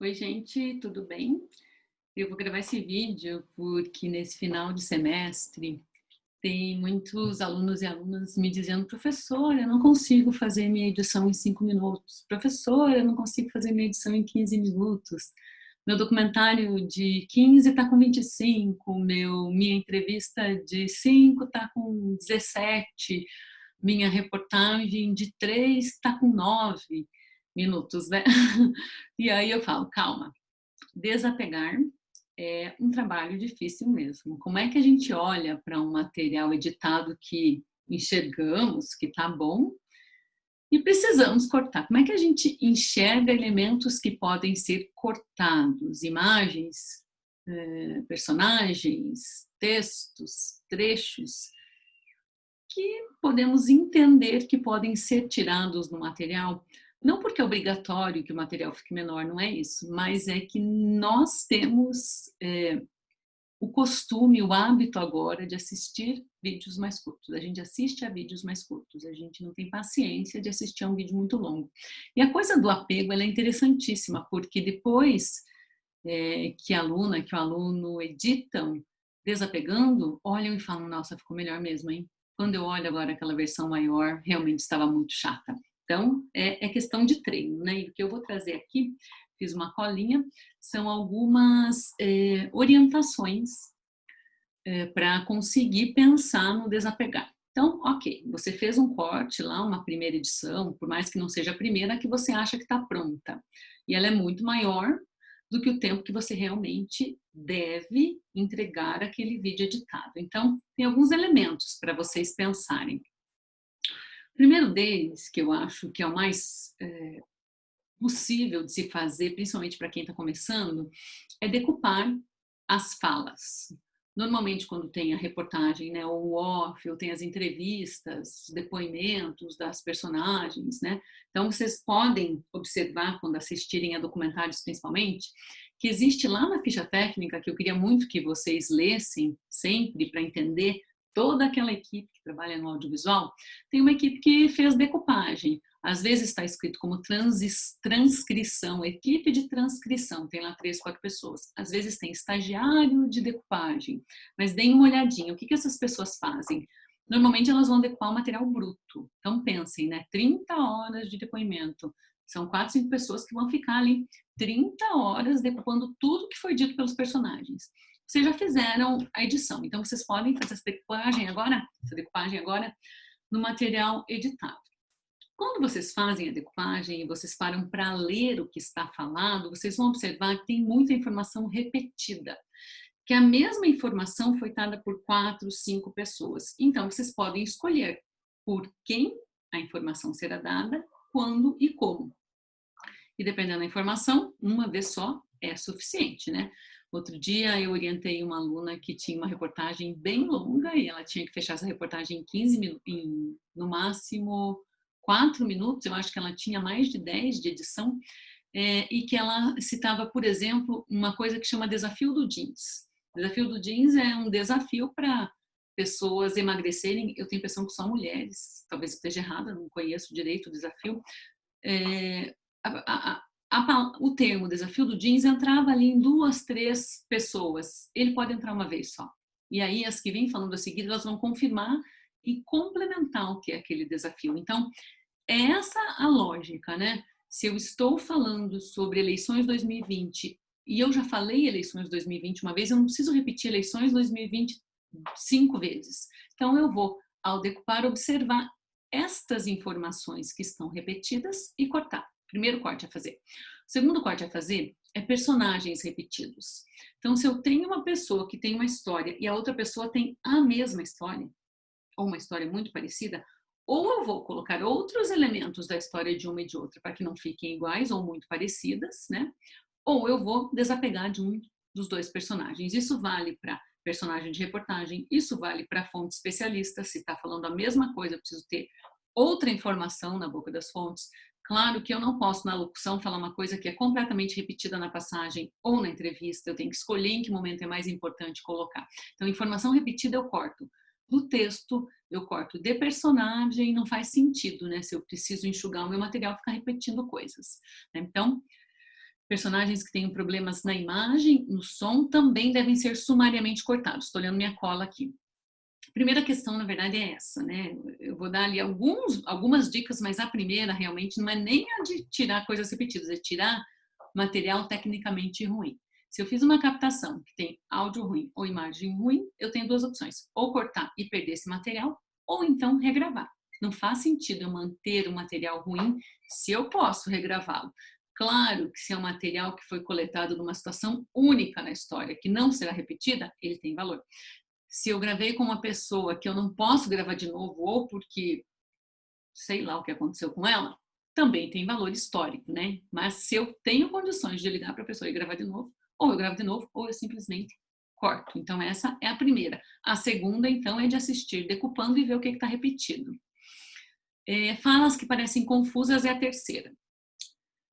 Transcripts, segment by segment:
Oi, gente, tudo bem? Eu vou gravar esse vídeo porque nesse final de semestre tem muitos alunos e alunas me dizendo: professora, eu não consigo fazer minha edição em 5 minutos. Professora, eu não consigo fazer minha edição em 15 minutos. Meu documentário de 15 está com 25, minha entrevista de 5 está com 17, minha reportagem de 3 está com 9 minutos, né? E aí eu falo, calma, desapegar é um trabalho difícil mesmo. Como é que a gente olha para um material editado que enxergamos que está bom e precisamos cortar? Como é que a gente enxerga elementos que podem ser cortados? Imagens, personagens, textos, trechos que podemos entender que podem ser tirados no material, não porque é obrigatório que o material fique menor, não é isso, mas é que nós temos o costume, o hábito agora de assistir vídeos mais curtos. A gente assiste a vídeos mais curtos, a gente não tem paciência de assistir a um vídeo muito longo. E a coisa do apego, ela é interessantíssima, porque depois que a aluna, que o aluno editam, desapegando, olham e falam, nossa, ficou melhor mesmo, hein? Quando eu olho agora aquela versão maior, realmente estava muito chata. Então, é questão de treino, né? E o que eu vou trazer aqui, fiz uma colinha, são algumas orientações para conseguir pensar no desapegar. Então, ok, você fez um corte lá, uma primeira edição, por mais que não seja a primeira, que você acha que está pronta. E ela é muito maior do que o tempo que você realmente deve entregar aquele vídeo editado. Então, tem alguns elementos para vocês pensarem. O primeiro deles, que eu acho que é o mais possível de se fazer, principalmente para quem está começando, é decupar as falas. Normalmente, quando tem a reportagem, né, ou o off, ou tem as entrevistas, os depoimentos das personagens, né? Então, vocês podem observar, quando assistirem a documentários principalmente, que existe lá na ficha técnica, que eu queria muito que vocês lessem sempre para entender toda aquela equipe que trabalha no audiovisual, tem uma equipe que fez decupagem. Às vezes está escrito como transcrição, equipe de transcrição, tem lá 3, 4 pessoas. Às vezes tem estagiário de decupagem, mas deem uma olhadinha, o que essas pessoas fazem? Normalmente elas vão decupar o material bruto. Então pensem, né? 30 horas de depoimento. São 4, 5 pessoas que vão ficar ali 30 horas decupando tudo que foi dito pelos personagens. Vocês já fizeram a edição, então vocês podem fazer essa decupagem agora no material editado. Quando vocês fazem a decupagem e vocês param para ler o que está falado, vocês vão observar que tem muita informação repetida, que a mesma informação foi dada por 4, 5 pessoas. Então, vocês podem escolher por quem a informação será dada, quando e como. E dependendo da informação, uma vez só é suficiente, né? Outro dia eu orientei uma aluna que tinha uma reportagem bem longa e ela tinha que fechar essa reportagem em 15 minutos, no máximo 4 minutos, eu acho que ela tinha mais de 10 de edição, e que ela citava, por exemplo, uma coisa que chama desafio do jeans. O desafio do jeans é um desafio para pessoas emagrecerem, eu tenho a impressão que são mulheres, talvez esteja errada, não conheço direito o desafio, é, o termo desafio do jeans entrava ali em 2, 3 pessoas. Ele pode entrar uma vez só. E aí as que vêm falando a seguir, elas vão confirmar e complementar o que é aquele desafio. Então, é essa a lógica, né? Se eu estou falando sobre eleições 2020 e eu já falei eleições 2020 uma vez, eu não preciso repetir eleições 2020 5 vezes. Então, eu vou, ao decupar, observar estas informações que estão repetidas e cortar. Primeiro corte a fazer. O segundo corte a fazer é personagens repetidos. Então, se eu tenho uma pessoa que tem uma história e a outra pessoa tem a mesma história, ou uma história muito parecida, ou eu vou colocar outros elementos da história de uma e de outra para que não fiquem iguais ou muito parecidas, né? Ou eu vou desapegar de um dos dois personagens. Isso vale para personagem de reportagem, isso vale para fonte especialista. Se está falando a mesma coisa, eu preciso ter outra informação na boca das fontes. Claro que eu não posso, na locução, falar uma coisa que é completamente repetida na passagem ou na entrevista. Eu tenho que escolher em que momento é mais importante colocar. Então, informação repetida eu corto. Do texto, eu corto de personagem, não faz sentido, né? Se eu preciso enxugar o meu material, ficar repetindo coisas. Então, Personagens que tenham problemas na imagem, no som, também devem ser sumariamente cortados. Estou olhando minha cola aqui. A primeira questão, na verdade, é essa, né? Eu vou dar ali algumas dicas, mas a primeira realmente não é nem a de tirar coisas repetidas, é tirar material tecnicamente ruim. Se eu fiz uma captação que tem áudio ruim ou imagem ruim, eu tenho duas opções: ou cortar e perder esse material, ou então regravar. Não faz sentido eu manter um material ruim se eu posso regravá-lo. Claro que se é um material que foi coletado numa situação única na história, que não será repetida, ele tem valor. Se eu gravei com uma pessoa que eu não posso gravar de novo, ou porque sei lá o que aconteceu com ela, também tem valor histórico, né? Mas se eu tenho condições de ligar para a pessoa e gravar de novo, ou eu gravo de novo, ou eu simplesmente corto. Então, essa é a primeira. A segunda, então, é de assistir decupando e ver o que está repetido. Falas que parecem confusas é a terceira.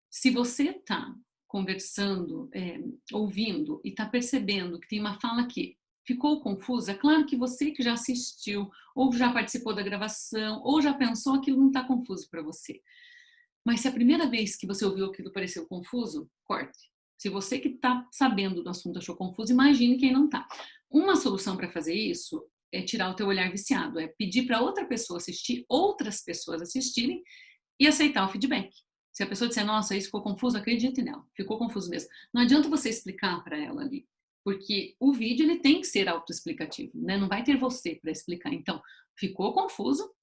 Se você está conversando, ouvindo e está percebendo que tem uma fala que ficou confusa, é claro que você que já assistiu, ou já participou da gravação, ou já pensou, aquilo não está confuso para você. Mas se a primeira vez que você ouviu aquilo pareceu confuso, corte. Se você que está sabendo do assunto achou confuso, imagine quem não está. Uma solução para fazer isso é tirar o teu olhar viciado, é pedir para outra pessoa assistir, outras pessoas assistirem e aceitar o feedback. Se a pessoa disser, nossa, isso ficou confuso, acredite nela, ficou confuso mesmo. Não adianta você explicar para ela ali, porque o vídeo ele tem que ser autoexplicativo, né? Não vai ter você para explicar. Então, ficou confuso,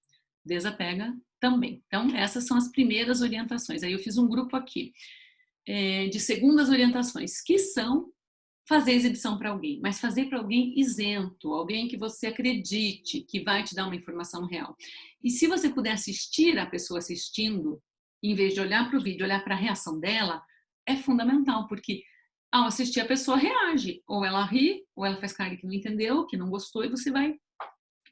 desapega também. Então, essas são as primeiras orientações. Aí eu fiz um grupo aqui de segundas orientações, que são fazer exibição para alguém, mas fazer para alguém isento, alguém que você acredite que vai te dar uma informação real. E se você puder assistir a pessoa assistindo, em vez de olhar para o vídeo, olhar para a reação dela, é fundamental, porque ao assistir a pessoa reage, ou ela ri, ou ela faz cara que não entendeu, que não gostou, e você vai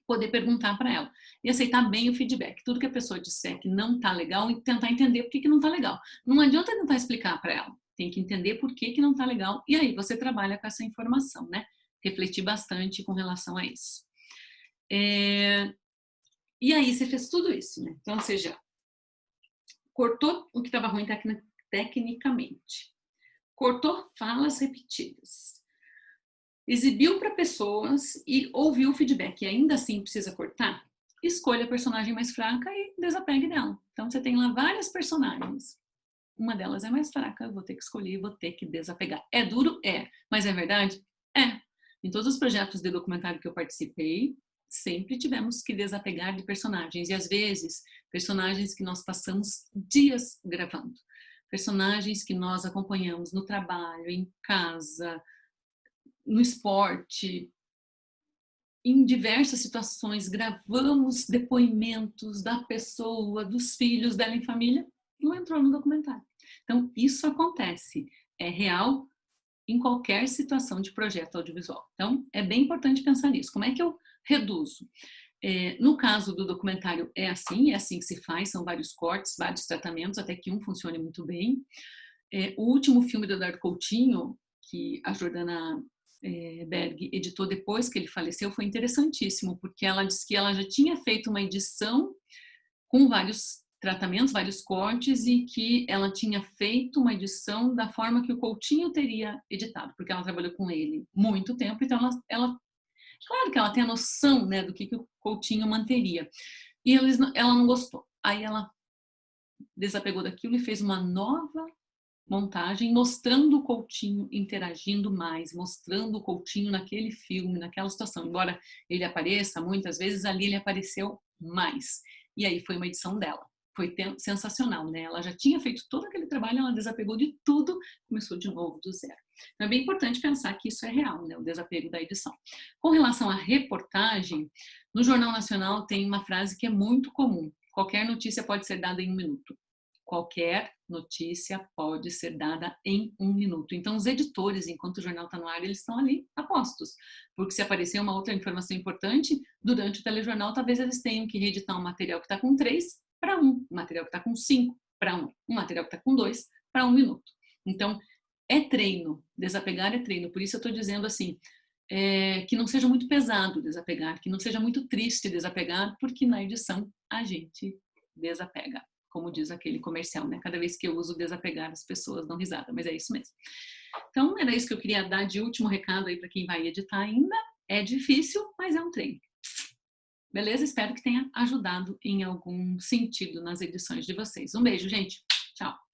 poder perguntar para ela. E aceitar bem o feedback. Tudo que a pessoa disser que não está legal, e tentar entender por que não está legal. Não adianta tentar explicar para ela. Tem que entender por que não está legal. E aí você trabalha com essa informação, né? Refletir bastante com relação a isso. E aí você fez tudo isso, né? Então, ou seja, cortou o que estava ruim tecnicamente. Cortou falas repetidas. Exibiu para pessoas e ouviu o feedback e ainda assim precisa cortar, escolha a personagem mais fraca e desapegue dela. Então você tem lá várias personagens. Uma delas é mais fraca, eu vou ter que escolher, vou ter que desapegar. É duro? É. Mas é verdade? É. Em todos os projetos de documentário que eu participei, sempre tivemos que desapegar de personagens. E às vezes, personagens que nós passamos dias gravando. Personagens que nós acompanhamos no trabalho, em casa, no esporte, em diversas situações, gravamos depoimentos da pessoa, dos filhos dela em família, não entrou no documentário. Então, isso acontece, é real em qualquer situação de projeto audiovisual. Então, é bem importante pensar nisso. Como é que eu reduzo? No caso do documentário, é assim que se faz, são vários cortes, vários tratamentos, até que um funcione muito bem. O último filme do Eduardo Coutinho, que a Jordana Berg editou depois que ele faleceu, foi interessantíssimo, porque ela disse que ela já tinha feito uma edição com vários tratamentos, vários cortes, e que ela tinha feito uma edição da forma que o Coutinho teria editado, porque ela trabalhou com ele muito tempo, então claro que ela tem a noção, né, do que o Coutinho manteria. E ela não gostou. Aí ela desapegou daquilo e fez uma nova montagem mostrando o Coutinho interagindo mais, mostrando o Coutinho naquele filme, naquela situação. Embora ele apareça muitas vezes, ali ele apareceu mais. E aí foi uma edição dela. Foi sensacional, né? Ela já tinha feito todo aquele trabalho, ela desapegou de tudo, começou de novo do zero. Então é bem importante pensar que isso é real, né? O desapego da edição. Com relação à reportagem, no Jornal Nacional tem uma frase que é muito comum: qualquer notícia pode ser dada em 1 minuto. Qualquer notícia pode ser dada em 1 minuto. Então, os editores, enquanto o jornal está no ar, eles estão ali a postos. Porque se aparecer uma outra informação importante, durante o telejornal, talvez eles tenham que reeditar um material que está com 3 para 1, um material que está com 5 para 1, um material que está com 2 para 1 minuto. Então, é treino. Desapegar é treino. Por isso eu estou dizendo assim, que não seja muito pesado desapegar, que não seja muito triste desapegar, porque na edição a gente desapega. como diz aquele comercial, né? Cada vez que eu uso desapegar, as pessoas dão risada, mas é isso mesmo. Então, era isso que eu queria dar de último recado aí para quem vai editar ainda. É difícil, mas é um treino. Beleza? Espero que tenha ajudado em algum sentido nas edições de vocês. Um beijo, gente. Tchau.